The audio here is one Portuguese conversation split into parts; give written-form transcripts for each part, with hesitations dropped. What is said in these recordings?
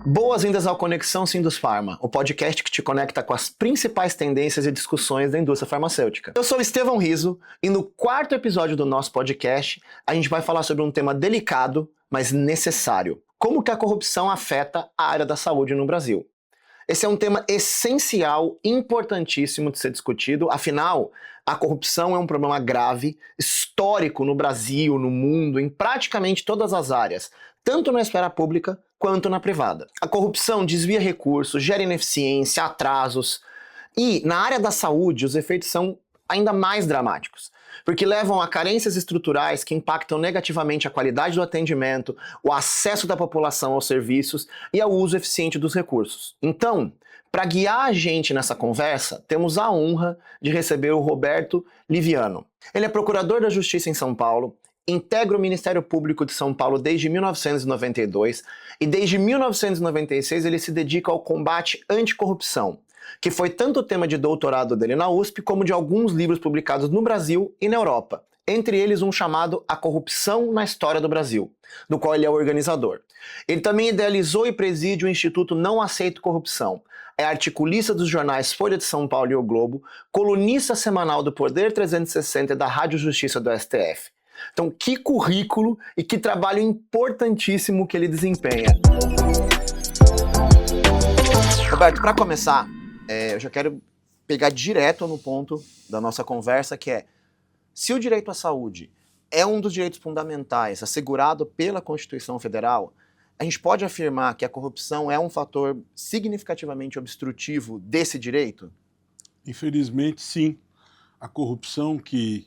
Boas-vindas ao Conexão Sindusfarma, o podcast que te conecta com as principais tendências e discussões da indústria farmacêutica. Eu sou Estevão Riso e no quarto episódio do nosso podcast a gente vai falar sobre um tema delicado, mas necessário. Como que a corrupção afeta a área da saúde no Brasil? Esse é um tema essencial, importantíssimo de ser discutido, afinal, a corrupção é um problema grave, histórico no Brasil, no mundo, em praticamente todas as áreas, tanto na esfera pública quanto na privada. A corrupção desvia recursos, gera ineficiência, atrasos, e na área da saúde os efeitos são ainda mais dramáticos, porque levam a carências estruturais que impactam negativamente a qualidade do atendimento, o acesso da população aos serviços e ao uso eficiente dos recursos. Então, para guiar a gente nessa conversa, temos a honra de receber o Roberto Liviano. Ele é procurador da Justiça em São Paulo, integra o Ministério Público de São Paulo desde 1992 e desde 1996 ele se dedica ao combate anticorrupção, que foi tanto o tema de doutorado dele na USP como de alguns livros publicados no Brasil e na Europa, entre eles um chamado A Corrupção na História do Brasil, do qual ele é o organizador. Ele também idealizou e preside o Instituto Não Aceito Corrupção, é articulista dos jornais Folha de São Paulo e O Globo, colunista semanal do Poder 360 e da Rádio Justiça do STF. Então, que currículo e que trabalho importantíssimo que ele desempenha. Roberto, para começar, eu já quero pegar direto no ponto da nossa conversa, que é, se o direito à saúde é um dos direitos fundamentais assegurado pela Constituição Federal, a gente pode afirmar que a corrupção é um fator significativamente obstrutivo desse direito? Infelizmente, sim. A corrupção que,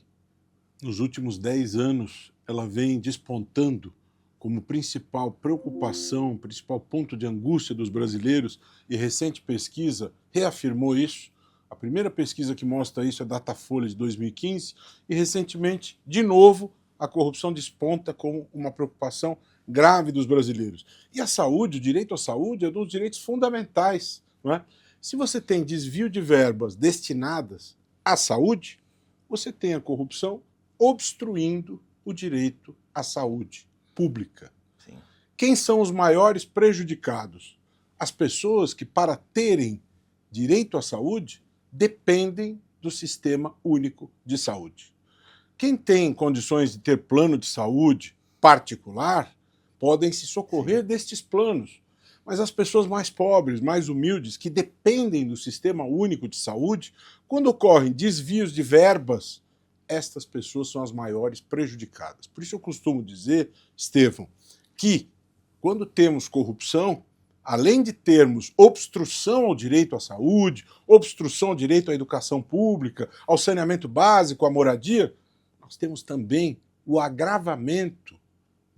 nos últimos 10 anos, ela vem despontando como principal preocupação, principal ponto de angústia dos brasileiros, e recente pesquisa reafirmou isso. A primeira pesquisa que mostra isso é a Datafolha de 2015, e recentemente, de novo, a corrupção desponta como uma preocupação grave dos brasileiros. E a saúde, o direito à saúde, é um dos direitos fundamentais, não é? Se você tem desvio de verbas destinadas à saúde, você tem a corrupção obstruindo o direito à saúde pública. Sim. Quem são os maiores prejudicados? As pessoas que, para terem direito à saúde, dependem do Sistema Único de Saúde. Quem tem condições de ter plano de saúde particular, podem se socorrer destes planos. Mas as pessoas mais pobres, mais humildes, que dependem do Sistema Único de Saúde, quando ocorrem desvios de verbas, estas pessoas são as maiores prejudicadas. Por isso eu costumo dizer, Estevão, que quando temos corrupção, além de termos obstrução ao direito à saúde, obstrução ao direito à educação pública, ao saneamento básico, à moradia, nós temos também o agravamento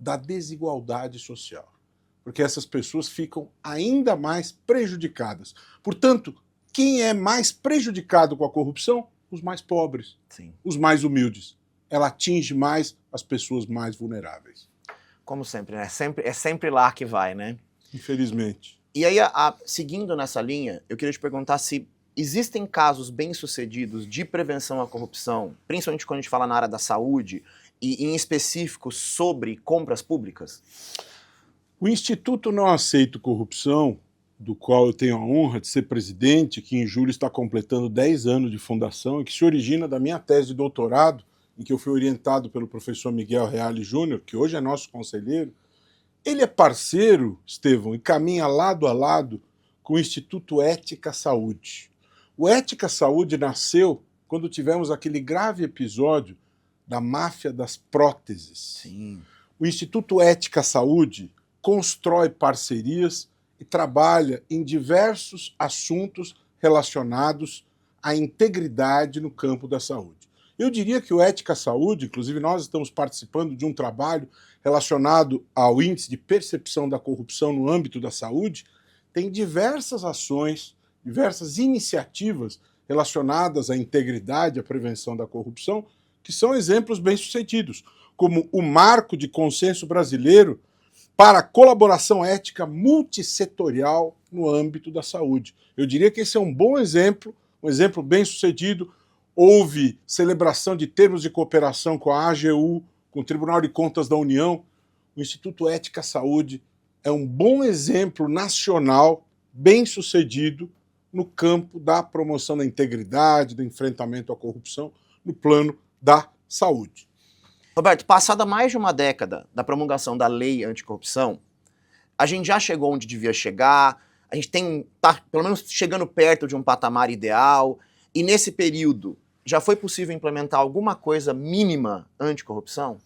da desigualdade social, porque essas pessoas ficam ainda mais prejudicadas. Portanto, quem é mais prejudicado com a corrupção? Os mais pobres, Sim. Os mais humildes. Ela atinge mais as pessoas mais vulneráveis. Como sempre, né? É sempre lá que vai, né? Infelizmente. E aí, seguindo nessa linha, eu queria te perguntar se existem casos bem-sucedidos de prevenção à corrupção, principalmente quando a gente fala na área da saúde, e em específico sobre compras públicas? O Instituto Não Aceito Corrupção, do qual eu tenho a honra de ser presidente, que em julho está completando 10 anos de fundação e que se origina da minha tese de doutorado, em que eu fui orientado pelo professor Miguel Reale Júnior, que hoje é nosso conselheiro, ele é parceiro, Estevão, e caminha lado a lado com o Instituto Ética Saúde. O Ética Saúde nasceu quando tivemos aquele grave episódio da máfia das próteses. Sim. O Instituto Ética Saúde constrói parcerias e trabalha em diversos assuntos relacionados à integridade no campo da saúde. Eu diria que o Ética Saúde, inclusive nós estamos participando de um trabalho relacionado ao índice de percepção da corrupção no âmbito da saúde, tem diversas ações, diversas iniciativas relacionadas à integridade, à prevenção da corrupção, que são exemplos bem-sucedidos, como o Marco de Consenso Brasileiro para a colaboração ética multissetorial no âmbito da saúde. Eu diria que esse é um bom exemplo, um exemplo bem-sucedido. Houve celebração de termos de cooperação com a AGU, com o Tribunal de Contas da União. O Instituto Ética Saúde é um bom exemplo nacional, bem sucedido, no campo da promoção da integridade, do enfrentamento à corrupção, no plano da saúde. Roberto, passada mais de uma década da promulgação da lei anticorrupção, a gente já chegou onde devia chegar, a gente tá pelo menos chegando perto de um patamar ideal, e nesse período já foi possível implementar alguma coisa mínima anticorrupção?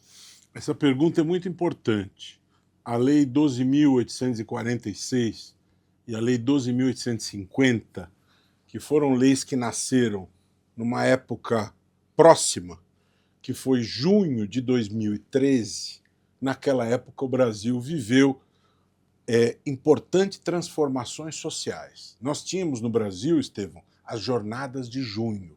Essa pergunta é muito importante. A Lei 12.846 e a Lei 12.850, que foram leis que nasceram numa época próxima, que foi junho de 2013, naquela época o Brasil viveu importantes transformações sociais. Nós tínhamos no Brasil, Estevão, as jornadas de junho.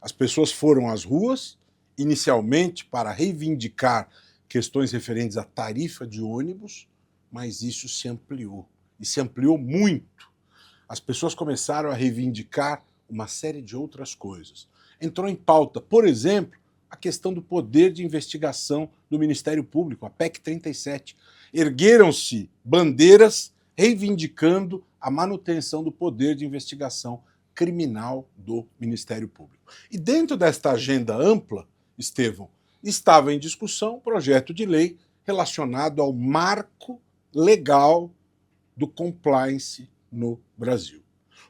As pessoas foram às ruas, inicialmente para reivindicar questões referentes à tarifa de ônibus, mas isso se ampliou, e se ampliou muito. As pessoas começaram a reivindicar uma série de outras coisas. Entrou em pauta, por exemplo, a questão do poder de investigação do Ministério Público, a PEC 37. Ergueram-se bandeiras reivindicando a manutenção do poder de investigação criminal do Ministério Público. E dentro desta agenda ampla, Estevão, estava em discussão um projeto de lei relacionado ao marco legal do compliance no Brasil.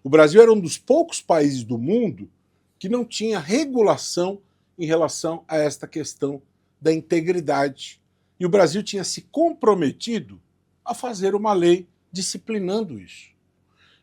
O Brasil era um dos poucos países do mundo que não tinha regulação em relação a esta questão da integridade. E o Brasil tinha se comprometido a fazer uma lei disciplinando isso.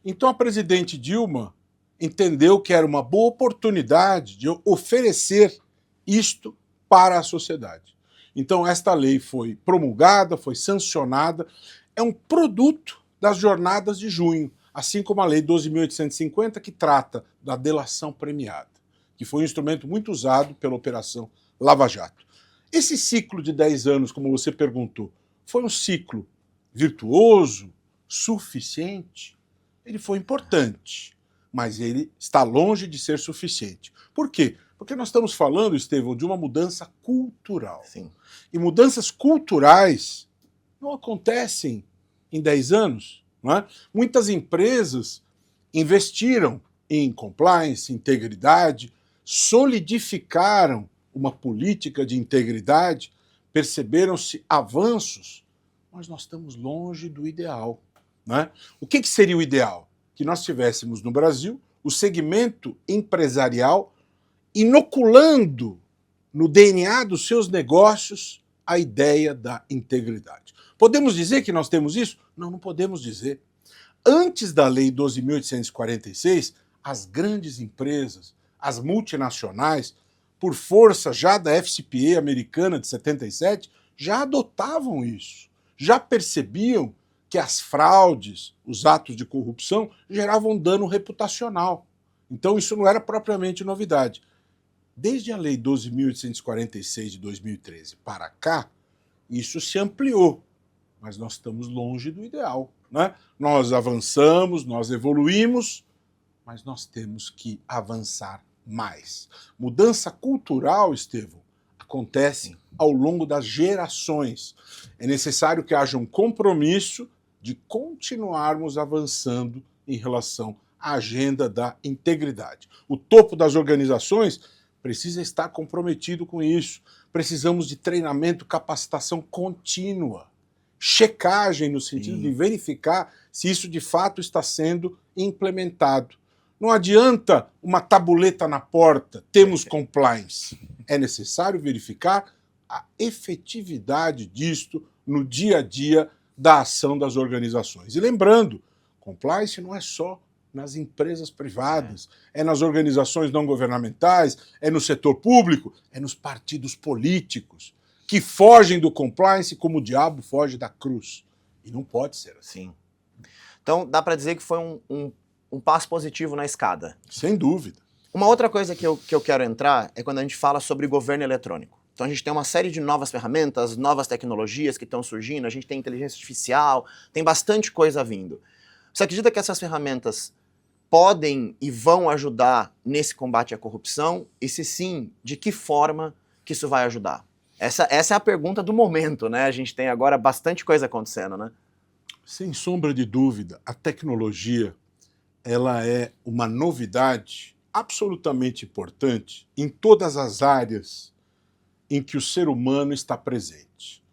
Então a presidente Dilma entendeu que era uma boa oportunidade de oferecer isto para a sociedade. Então esta lei foi promulgada, foi sancionada, é um produto das jornadas de junho, assim como a Lei 12.850, que trata da delação premiada, que foi um instrumento muito usado pela Operação Lava Jato. Esse ciclo de 10 anos, como você perguntou, foi um ciclo virtuoso, suficiente? Ele foi importante, mas ele está longe de ser suficiente. Por quê? Porque nós estamos falando, Estevão, de uma mudança cultural. Sim. E mudanças culturais não acontecem em 10 anos. Não é? Muitas empresas investiram em compliance, integridade, solidificaram uma política de integridade, perceberam-se avanços, mas nós estamos longe do ideal. Não é? O que seria o ideal? Que nós tivéssemos no Brasil o segmento empresarial inoculando no DNA dos seus negócios a ideia da integridade. Podemos dizer que nós temos isso? Não, não podemos dizer. Antes da Lei 12.846, as grandes empresas, as multinacionais, por força já da FCPA americana de 77, já adotavam isso. Já percebiam que as fraudes, os atos de corrupção, geravam dano reputacional. Então isso não era propriamente novidade. Desde a Lei 12.846 de 2013 para cá, isso se ampliou, mas nós estamos longe do ideal. Né? Nós avançamos, nós evoluímos, mas nós temos que avançar mais. Mudança cultural, Estevão, acontece ao longo das gerações. É necessário que haja um compromisso de continuarmos avançando em relação à agenda da integridade. O topo das organizações precisa estar comprometido com isso. Precisamos de treinamento, capacitação contínua, checagem no sentido de verificar se isso de fato está sendo implementado. Não adianta uma tabuleta na porta, temos compliance. É necessário verificar a efetividade disto no dia a dia da ação das organizações. E lembrando, compliance não é só nas empresas privadas, é nas organizações não governamentais, é no setor público, é nos partidos políticos, que fogem do compliance como o diabo foge da cruz. E não pode ser assim. Então dá para dizer que foi um passo positivo na escada. Sem dúvida. Uma outra coisa que eu quero entrar é quando a gente fala sobre governo eletrônico. Então a gente tem uma série de novas ferramentas, novas tecnologias que estão surgindo, a gente tem inteligência artificial, tem bastante coisa vindo. Você acredita que essas ferramentas podem e vão ajudar nesse combate à corrupção? E se sim, de que forma que isso vai ajudar? Essa é a pergunta do momento, né? A gente tem agora bastante coisa acontecendo, né? Sem sombra de dúvida, a tecnologia ela é uma novidade absolutamente importante em todas as áreas em que o ser humano está presente.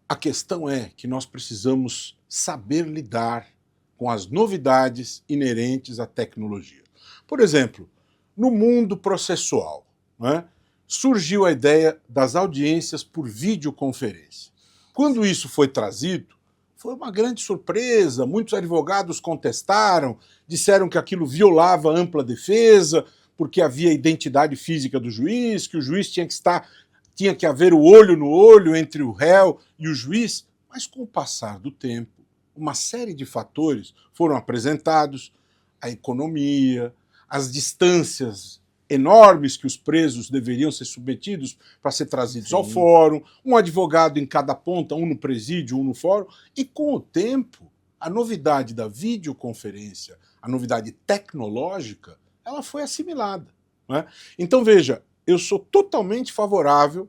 A questão é que nós precisamos saber lidar com as novidades inerentes à tecnologia. Por exemplo, no mundo processual, né, surgiu a ideia das audiências por videoconferência. Quando isso foi trazido, foi uma grande surpresa, muitos advogados contestaram, disseram que aquilo violava a ampla defesa, porque havia identidade física do juiz, que o juiz tinha que haver o olho no olho entre o réu e o juiz. Mas com o passar do tempo, uma série de fatores foram apresentados, a economia, as distâncias enormes que os presos deveriam ser submetidos para ser trazidos ao fórum, um advogado em cada ponta, um no presídio, um no fórum, e com o tempo, a novidade da videoconferência, a novidade tecnológica, ela foi assimilada. Né? Então veja, eu sou totalmente favorável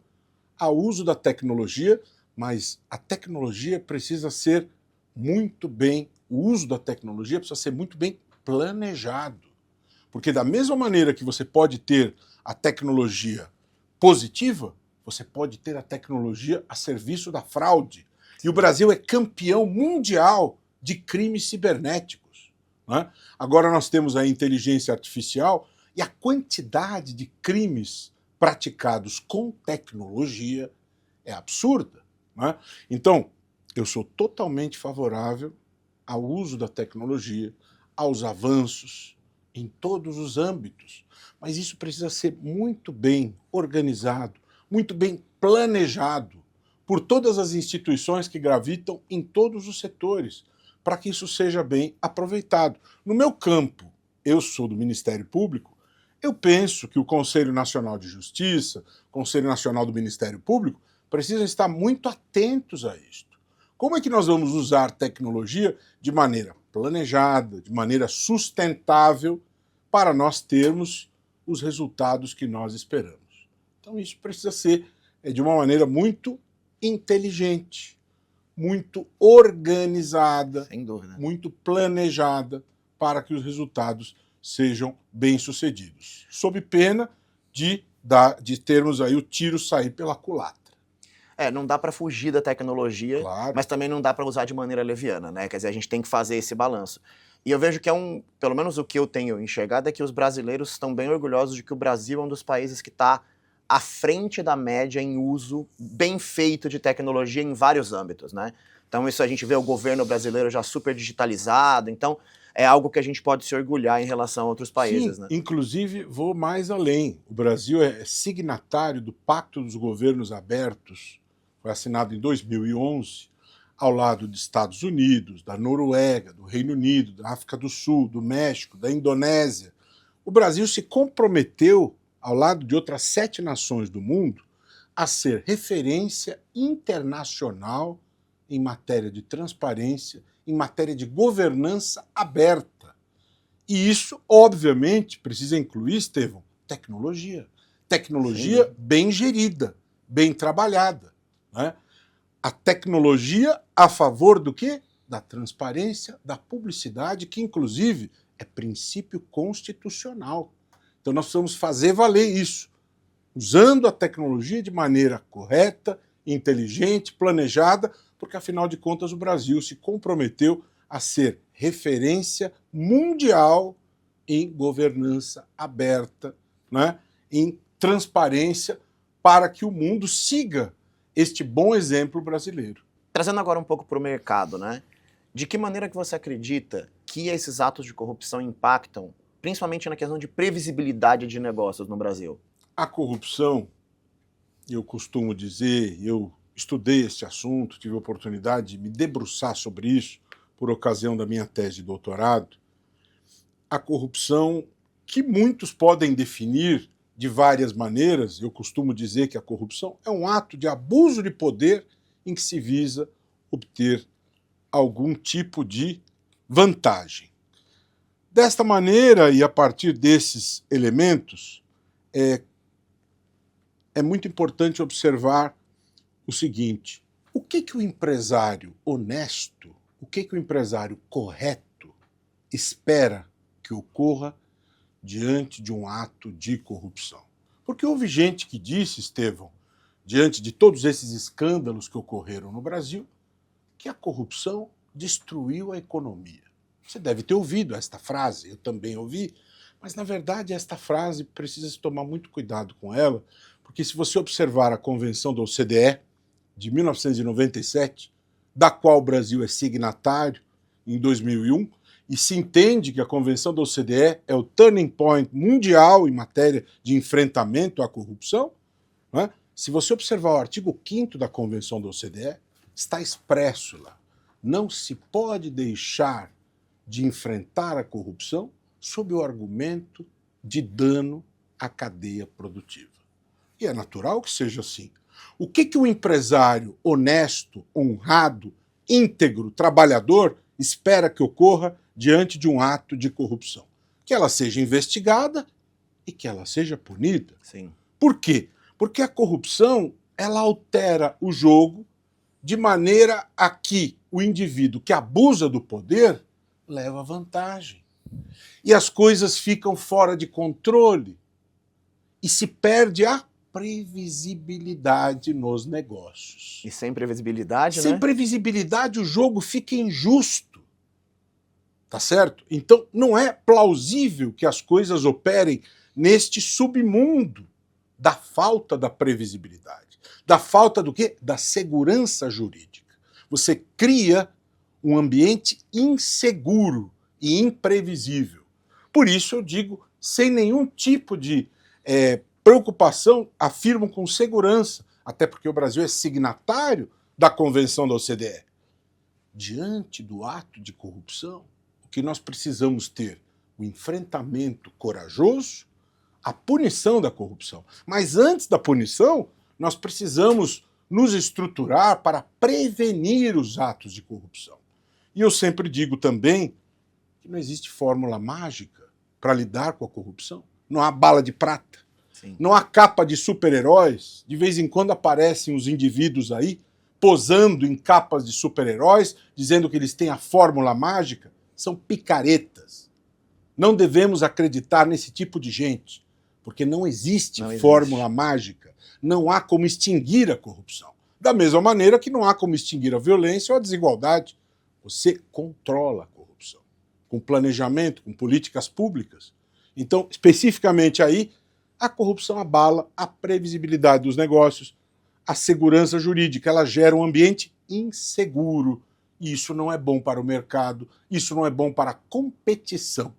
ao uso da tecnologia, mas a tecnologia precisa ser muito bem, o uso da tecnologia precisa ser muito bem planejado. Porque da mesma maneira que você pode ter a tecnologia positiva, você pode ter a tecnologia a serviço da fraude. E o Brasil é campeão mundial de crimes cibernéticos. Né? Agora nós temos a inteligência artificial e a quantidade de crimes praticados com tecnologia é absurda. Né? Então, eu sou totalmente favorável ao uso da tecnologia, aos avanços, em todos os âmbitos, mas isso precisa ser muito bem organizado, muito bem planejado por todas as instituições que gravitam em todos os setores, para que isso seja bem aproveitado. No meu campo, eu sou do Ministério Público, eu penso que o Conselho Nacional de Justiça, o Conselho Nacional do Ministério Público, precisam estar muito atentos a isto. Como é que nós vamos usar tecnologia de maneira planejada, de maneira sustentável, para nós termos os resultados que nós esperamos? Então isso precisa ser de uma maneira muito inteligente, muito organizada, Sem dúvida, muito planejada, para que os resultados sejam bem-sucedidos, sob pena de termos aí o tiro sair pela culatra. Não dá para fugir da tecnologia, Claro. mas também não dá para usar de maneira leviana, né? Quer dizer, a gente tem que fazer esse balanço. E eu vejo que pelo menos o que eu tenho enxergado é que os brasileiros estão bem orgulhosos de que o Brasil é um dos países que está à frente da média em uso bem feito de tecnologia em vários âmbitos, né? Então isso a gente vê o governo brasileiro já super digitalizado, então é algo que a gente pode se orgulhar em relação a outros países, Sim, né? inclusive vou mais além. O Brasil é signatário do Pacto dos Governos Abertos, foi assinado em 2011, ao lado dos Estados Unidos, da Noruega, do Reino Unido, da África do Sul, do México, da Indonésia. O Brasil se comprometeu, ao lado de outras 7 nações do mundo, a ser referência internacional em matéria de transparência, em matéria de governança aberta. E isso, obviamente, precisa incluir, Estevão, tecnologia. Tecnologia Sim. bem gerida, bem trabalhada. Né? A tecnologia a favor do quê? Da transparência, da publicidade, que inclusive é princípio constitucional. Então nós precisamos fazer valer isso, usando a tecnologia de maneira correta, inteligente, planejada, porque afinal de contas o Brasil se comprometeu a ser referência mundial em governança aberta, né? Em transparência, para que o mundo siga este bom exemplo brasileiro. Trazendo agora um pouco para o mercado, né? De que maneira que você acredita que esses atos de corrupção impactam, principalmente na questão de previsibilidade de negócios no Brasil? A corrupção, eu costumo dizer, eu estudei esse assunto, tive a oportunidade de me debruçar sobre isso por ocasião da minha tese de doutorado. A corrupção, que muitos podem definir de várias maneiras, eu costumo dizer que a corrupção é um ato de abuso de poder em que se visa obter algum tipo de vantagem. Desta maneira, e a partir desses elementos, é muito importante observar o seguinte: o que o empresário honesto, o que o empresário correto espera que ocorra diante de um ato de corrupção. Porque houve gente que disse, Estevão, diante de todos esses escândalos que ocorreram no Brasil, que a corrupção destruiu a economia. Você deve ter ouvido esta frase, eu também ouvi, mas na verdade esta frase precisa se tomar muito cuidado com ela, porque se você observar a Convenção da OCDE de 1997, da qual o Brasil é signatário em 2001, e se entende que a Convenção da OCDE é o turning point mundial em matéria de enfrentamento à corrupção, não é? Se você observar o artigo 5º da Convenção da OCDE, está expresso lá. Não se pode deixar de enfrentar a corrupção sob o argumento de dano à cadeia produtiva. E é natural que seja assim. O que um empresário honesto, honrado, íntegro, trabalhador espera que ocorra diante de um ato de corrupção? Que ela seja investigada e que ela seja punida. Sim. Por quê? Porque a corrupção, ela altera o jogo de maneira a que o indivíduo que abusa do poder leva vantagem. E as coisas ficam fora de controle. E se perde a previsibilidade nos negócios. E sem previsibilidade, né? Sem previsibilidade, o jogo fica injusto. Tá certo? Então, não é plausível que as coisas operem neste submundo da falta da previsibilidade. Da falta do quê? Da segurança jurídica. Você cria um ambiente inseguro e imprevisível. Por isso eu digo, sem nenhum tipo de preocupação, afirmo com segurança, até porque o Brasil é signatário da Convenção da OCDE. Diante do ato de corrupção, o que nós precisamos ter? O enfrentamento corajoso, a punição da corrupção. Mas antes da punição, nós precisamos nos estruturar para prevenir os atos de corrupção. E eu sempre digo também que não existe fórmula mágica para lidar com a corrupção. Não há bala de prata. Sim. Não há capa de super-heróis. De vez em quando aparecem os indivíduos aí posando em capas de super-heróis, dizendo que eles têm a fórmula mágica. São picaretas. Não devemos acreditar nesse tipo de gente, porque não existe fórmula mágica. Não há como extinguir a corrupção. Da mesma maneira que não há como extinguir a violência ou a desigualdade. Você controla a corrupção, com planejamento, com políticas públicas. Então, especificamente aí, a corrupção abala a previsibilidade dos negócios, a segurança jurídica, ela gera um ambiente inseguro. E isso não é bom para o mercado, isso não é bom para a competição.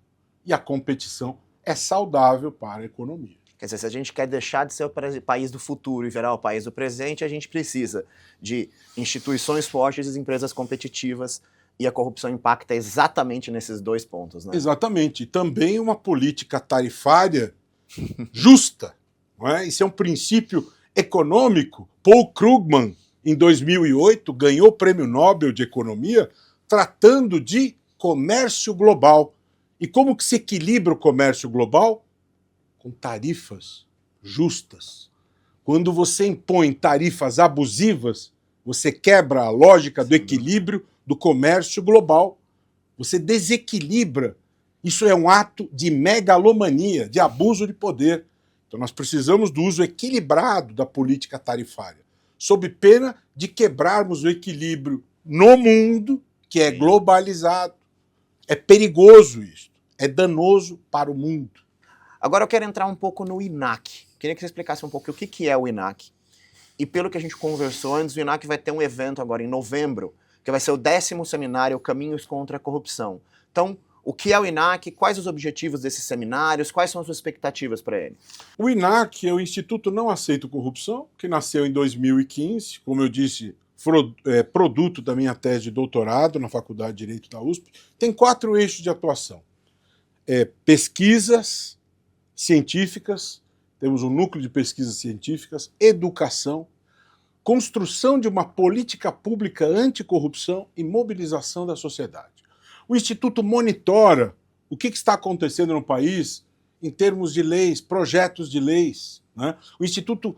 E a competição é saudável para a economia. Quer dizer, se a gente quer deixar de ser o país do futuro e virar o país do presente, a gente precisa de instituições fortes e empresas competitivas, e a corrupção impacta exatamente nesses dois pontos, né? Exatamente. E também uma política tarifária justa. Não é? Isso é um princípio econômico. Paul Krugman, em 2008, ganhou o Prêmio Nobel de Economia tratando de comércio global. E como que se equilibra o comércio global? Com tarifas justas. Quando você impõe tarifas abusivas, você quebra a lógica do equilíbrio do comércio global. Você desequilibra. Isso é um ato de megalomania, de abuso de poder. Então nós precisamos do uso equilibrado da política tarifária, sob pena de quebrarmos o equilíbrio no mundo, que é globalizado. É perigoso isso. É danoso para o mundo. Agora eu quero entrar um pouco no INAC. Queria que você explicasse um pouco o que é o INAC. E pelo que a gente conversou antes, o INAC vai ter um evento agora em novembro, que vai ser o 10º seminário Caminhos contra a Corrupção. Então, o que é o INAC? Quais os objetivos desses seminários? Quais são as suas expectativas para ele? O INAC é o Instituto Não Aceito Corrupção, que nasceu em 2015, como eu disse, produto da minha tese de doutorado na Faculdade de Direito da USP. Tem 4 eixos de atuação. Pesquisas científicas, temos um núcleo de pesquisas científicas, educação, construção de uma política pública anticorrupção e mobilização da sociedade. O Instituto monitora o que está acontecendo no país em termos de leis, projetos de leis, né? O Instituto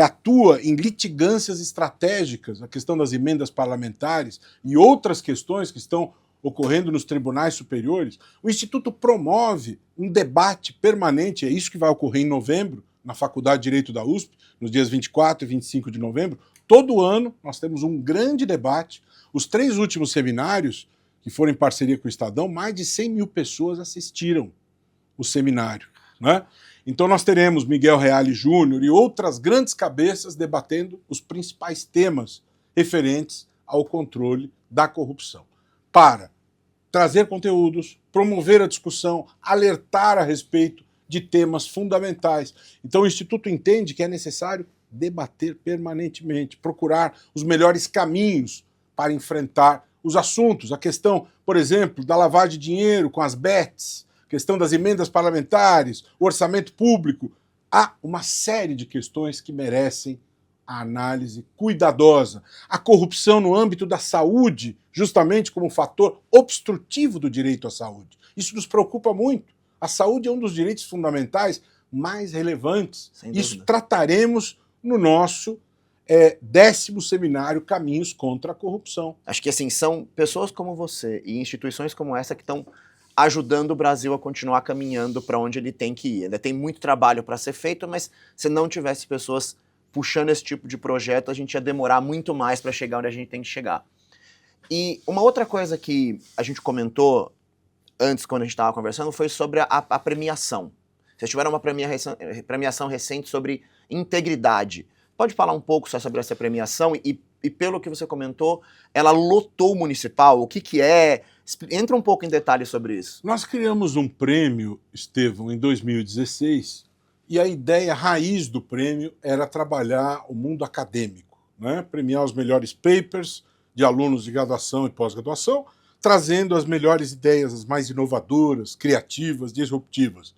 atua em litigâncias estratégicas, a questão das emendas parlamentares e outras questões que estão ocorrendo nos tribunais superiores, o Instituto promove um debate permanente, é isso que vai ocorrer em novembro, na Faculdade de Direito da USP, nos dias 24 e 25 de novembro. Todo ano nós temos um grande debate. Os 3 últimos seminários, que foram em parceria com o Estadão, mais de 100 mil pessoas assistiram o seminário, né? Então nós teremos Miguel Reale Júnior e outras grandes cabeças debatendo os principais temas referentes ao controle da corrupção, para trazer conteúdos, promover a discussão, alertar a respeito de temas fundamentais. Então o Instituto entende que é necessário debater permanentemente, procurar os melhores caminhos para enfrentar os assuntos. A questão, por exemplo, da lavagem de dinheiro com as bets, questão das emendas parlamentares, o orçamento público. Há uma série de questões que merecem a análise cuidadosa. A corrupção no âmbito da saúde, justamente como fator obstrutivo do direito à saúde. Isso nos preocupa muito. A saúde é um dos direitos fundamentais mais relevantes. Isso trataremos no nosso 10º seminário Caminhos contra a Corrupção. Acho que assim, são pessoas como você e instituições como essa que estão ajudando o Brasil a continuar caminhando para onde ele tem que ir. Ainda tem muito trabalho para ser feito, mas se não tivesse pessoas puxando esse tipo de projeto, a gente ia demorar muito mais para chegar onde a gente tem que chegar. E uma outra coisa que a gente comentou antes, quando a gente estava conversando, foi sobre a premiação. Vocês tiveram uma premiação recente sobre integridade. Pode falar um pouco só sobre essa premiação e pelo que você comentou, ela lotou o municipal, o que é? Entra um pouco em detalhes sobre isso. Nós criamos um prêmio, Estevão, em 2016, e a ideia raiz do prêmio era trabalhar o mundo acadêmico, né? Premiar os melhores papers de alunos de graduação e pós-graduação, trazendo as melhores ideias, as mais inovadoras, criativas, disruptivas.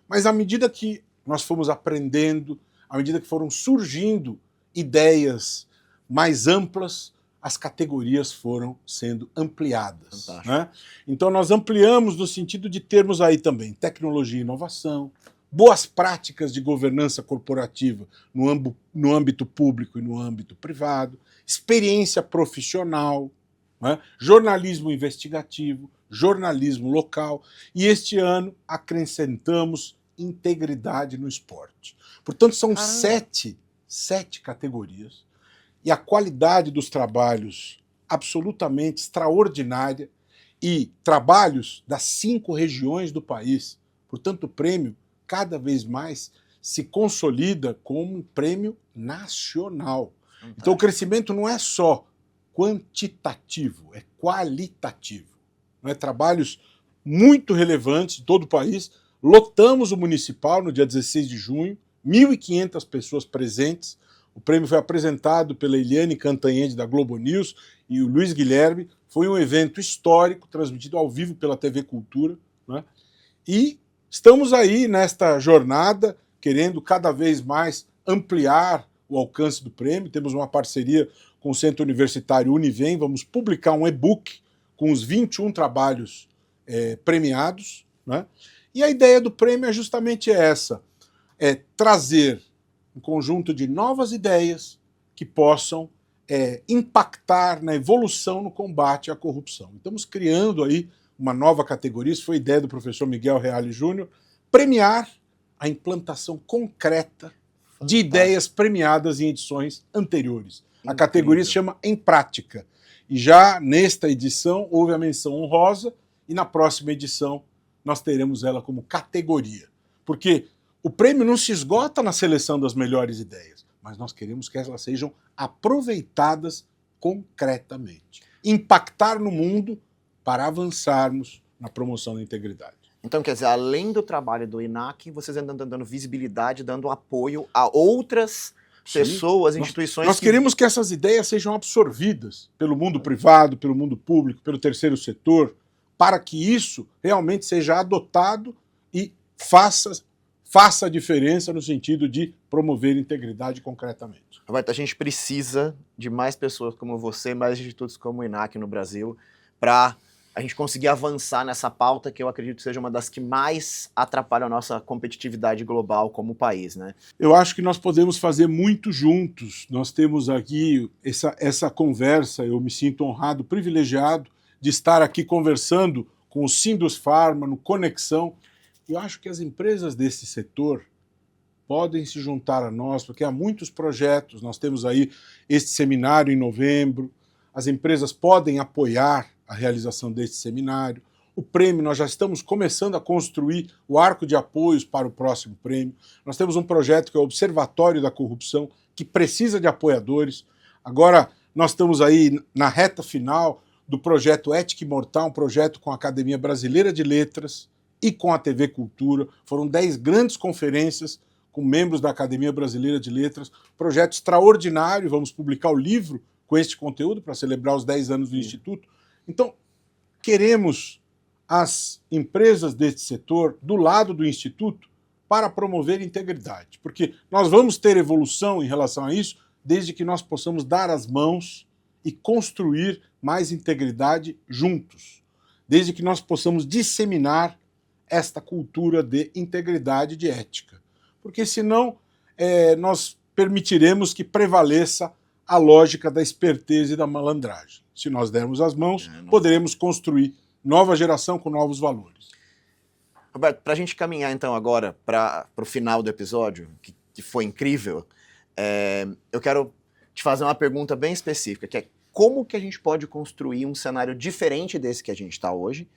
Mas à medida que nós fomos aprendendo, à medida que foram surgindo ideias mais amplas, as categorias foram sendo ampliadas, né? Então nós ampliamos no sentido de termos aí também tecnologia e inovação, boas práticas de governança corporativa no âmbito público e no âmbito privado, experiência profissional, né? Jornalismo investigativo, jornalismo local, e este ano acrescentamos integridade no esporte. Portanto, são sete categorias, e a qualidade dos trabalhos absolutamente extraordinária, e trabalhos das 5 regiões do país. Portanto, o prêmio cada vez mais se consolida como um prêmio nacional. Fantástico. Então o crescimento não é só quantitativo, é qualitativo. Não é? Trabalhos muito relevantes em todo o país. Lotamos o municipal no dia 16 de junho, 1.500 pessoas presentes. O prêmio foi apresentado pela Eliane Cantanhede, da Globo News, e o Luiz Guilherme. Foi um evento histórico, transmitido ao vivo pela TV Cultura, né? E estamos aí nesta jornada, querendo cada vez mais ampliar o alcance do prêmio. Temos uma parceria com o Centro Universitário Univem. Vamos publicar um e-book com os 21 trabalhos premiados, né? E a ideia do prêmio é justamente essa, é trazer um conjunto de novas ideias que possam impactar na evolução no combate à corrupção. Estamos criando aí uma nova categoria, isso foi ideia do professor Miguel Reale Júnior, premiar a implantação concreta de ideias premiadas em edições anteriores. A categoria se chama Em Prática. E já nesta edição houve a menção honrosa, e na próxima edição nós teremos ela como categoria. Porque o prêmio não se esgota na seleção das melhores ideias, mas nós queremos que elas sejam aproveitadas concretamente. Impactar no mundo para avançarmos na promoção da integridade. Então, quer dizer, além do trabalho do INAC, vocês andam dando visibilidade, dando apoio a outras pessoas, instituições... Nós queremos que essas ideias sejam absorvidas pelo mundo privado, pelo mundo público, pelo terceiro setor, para que isso realmente seja adotado e faça a diferença no sentido de promover integridade concretamente. Roberto, a gente precisa de mais pessoas como você, mais institutos como o INAC no Brasil, para a gente conseguir avançar nessa pauta que eu acredito que seja uma das que mais atrapalha a nossa competitividade global como país, né? Eu acho que nós podemos fazer muito juntos. Nós temos aqui essa conversa, eu me sinto honrado, privilegiado de estar aqui conversando com o Sindusfarma, no Conexão. Eu acho que as empresas desse setor podem se juntar a nós, porque há muitos projetos, nós temos aí este seminário em novembro, as empresas podem apoiar a realização deste seminário. O prêmio, nós já estamos começando a construir o arco de apoios para o próximo prêmio. Nós temos um projeto que é o Observatório da Corrupção, que precisa de apoiadores. Agora, nós estamos aí na reta final do projeto Ética Imortal, um projeto com a Academia Brasileira de Letras e com a TV Cultura. Foram 10 grandes conferências com membros da Academia Brasileira de Letras. Projeto extraordinário, vamos publicar o livro com este conteúdo para celebrar os 10 anos do Instituto. Então, queremos as empresas deste setor do lado do Instituto para promover integridade, porque nós vamos ter evolução em relação a isso desde que nós possamos dar as mãos e construir mais integridade juntos, desde que nós possamos disseminar esta cultura de integridade e de ética, porque senão nós permitiremos que prevaleça a lógica da esperteza e da malandragem. Se nós dermos as mãos, poderemos construir nova geração com novos valores. Roberto, para a gente caminhar então agora para o final do episódio, que foi incrível, eu quero te fazer uma pergunta bem específica, que é como que a gente pode construir um cenário diferente desse que a gente está hoje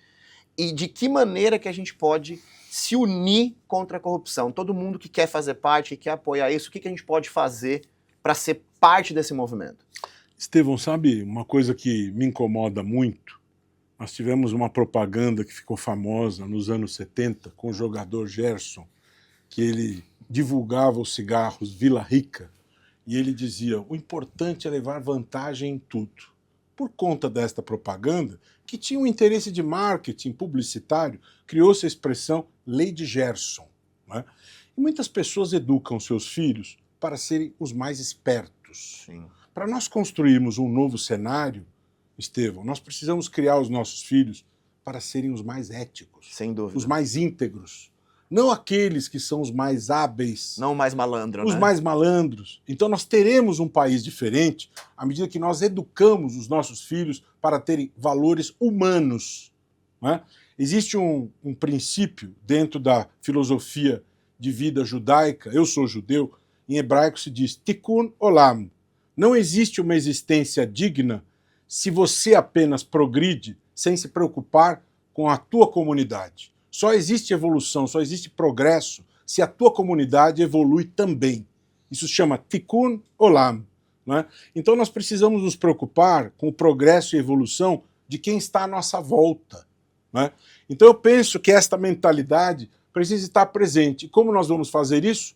e de que maneira que a gente pode se unir contra a corrupção? Todo mundo que quer fazer parte, que quer apoiar isso, o que a gente pode fazer para ser parte desse movimento? Estevão, sabe uma coisa que me incomoda muito? Nós tivemos uma propaganda que ficou famosa nos anos 70 com o jogador Gerson, que ele divulgava os cigarros Vila Rica e ele dizia: o importante é levar vantagem em tudo. Por conta desta propaganda, que tinha um interesse de marketing publicitário, criou-se a expressão Lei de Gerson, né? E muitas pessoas educam seus filhos para serem os mais espertos. Sim. Para nós construirmos um novo cenário, Estevão, nós precisamos criar os nossos filhos para serem os mais éticos, sem dúvida, os mais íntegros, não aqueles que são os mais hábeis, não mais malandro, os né? mais malandros. Então nós teremos um país diferente à medida que nós educamos os nossos filhos para terem valores humanos, né? Existe um princípio dentro da filosofia de vida judaica, eu sou judeu, em hebraico se diz Tikkun Olam. Não existe uma existência digna se você apenas progride sem se preocupar com a tua comunidade. Só existe evolução, só existe progresso se a tua comunidade evolui também. Isso se chama Tikkun Olam, né? Então nós precisamos nos preocupar com o progresso e evolução de quem está à nossa volta, né? Então eu penso que esta mentalidade precisa estar presente. E como nós vamos fazer isso?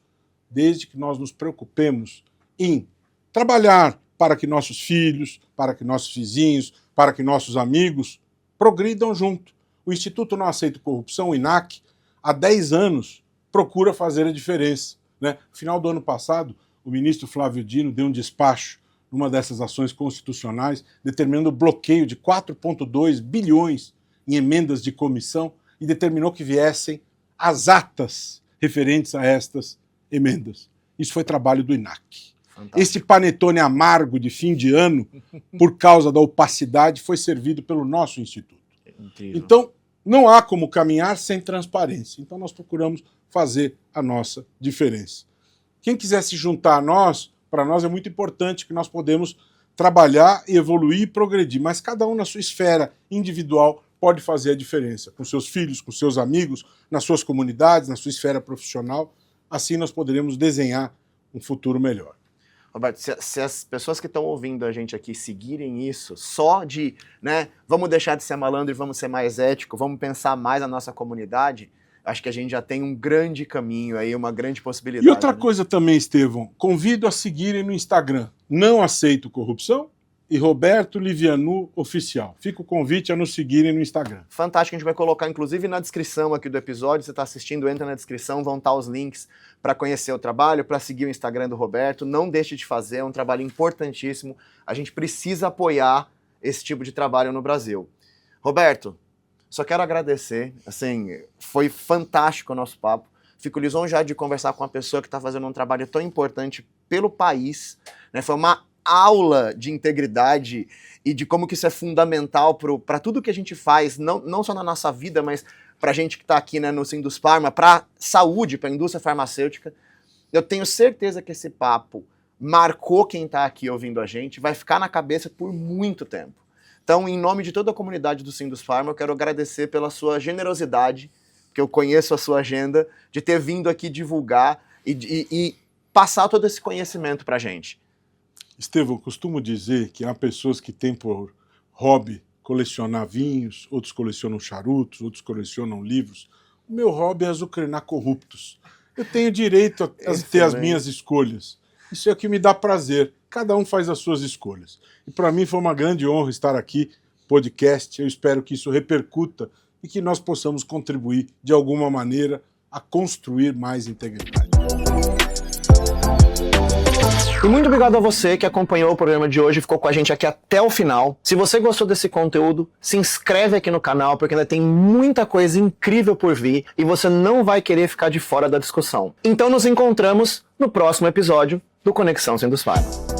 Desde que nós nos preocupemos em trabalhar para que nossos filhos, para que nossos vizinhos, para que nossos amigos progridam junto. O Instituto Não Aceita Corrupção, o INAC, há 10 anos procura fazer a diferença, né? No final do ano passado, o ministro Flávio Dino deu um despacho numa dessas ações constitucionais, determinando o bloqueio de 4,2 bilhões em emendas de comissão e determinou que viessem as atas referentes a estas emendas. Isso foi trabalho do INAC. Fantástico. Este panetone amargo de fim de ano, por causa da opacidade, foi servido pelo nosso Instituto. Incrível. Então, não há como caminhar sem transparência. Então, nós procuramos fazer a nossa diferença. Quem quiser se juntar a nós, para nós é muito importante que nós podemos trabalhar, evoluir e progredir, mas cada um na sua esfera individual pode fazer a diferença, com seus filhos, com seus amigos, nas suas comunidades, na sua esfera profissional. Assim nós poderemos desenhar um futuro melhor. Roberto, se as pessoas que estão ouvindo a gente aqui seguirem isso, só de, né, vamos deixar de ser malandro e vamos ser mais ético, vamos pensar mais na nossa comunidade, acho que a gente já tem um grande caminho aí, uma grande possibilidade. E outra coisa também, Estevão, convido a seguirem no Instagram, Não Aceito Corrupção e Roberto Livianu Oficial. Fica o convite a nos seguirem no Instagram. Fantástico, a gente vai colocar inclusive na descrição aqui do episódio, você está assistindo, entra na descrição, vão estar os links para conhecer o trabalho, para seguir o Instagram do Roberto, não deixe de fazer, é um trabalho importantíssimo, a gente precisa apoiar esse tipo de trabalho no Brasil. Roberto, só quero agradecer, assim, foi fantástico o nosso papo. Fico lisonjeado de conversar com uma pessoa que está fazendo um trabalho tão importante pelo país, né? Foi uma aula de integridade e de como que isso é fundamental para tudo que a gente faz, não só na nossa vida, mas para a gente que está aqui, né, no Sindusfarma, para saúde, para a indústria farmacêutica. Eu tenho certeza que esse papo marcou quem está aqui ouvindo a gente, vai ficar na cabeça por muito tempo. Então, em nome de toda a comunidade do Sindusfarma, eu quero agradecer pela sua generosidade, que eu conheço a sua agenda, de ter vindo aqui divulgar e passar todo esse conhecimento para a gente. Estevão, eu costumo dizer que há pessoas que têm por hobby colecionar vinhos, outros colecionam charutos, outros colecionam livros. O meu hobby é azucrinar corruptos. Eu tenho direito a ter as minhas escolhas. Isso é o que me dá prazer. Cada um faz as suas escolhas. E para mim foi uma grande honra estar aqui, podcast. Eu espero que isso repercuta e que nós possamos contribuir de alguma maneira a construir mais integridade. E muito obrigado a você que acompanhou o programa de hoje e ficou com a gente aqui até o final. Se você gostou desse conteúdo, se inscreve aqui no canal, porque ainda tem muita coisa incrível por vir e você não vai querer ficar de fora da discussão. Então nos encontramos no próximo episódio do Conexão Sindusfarma.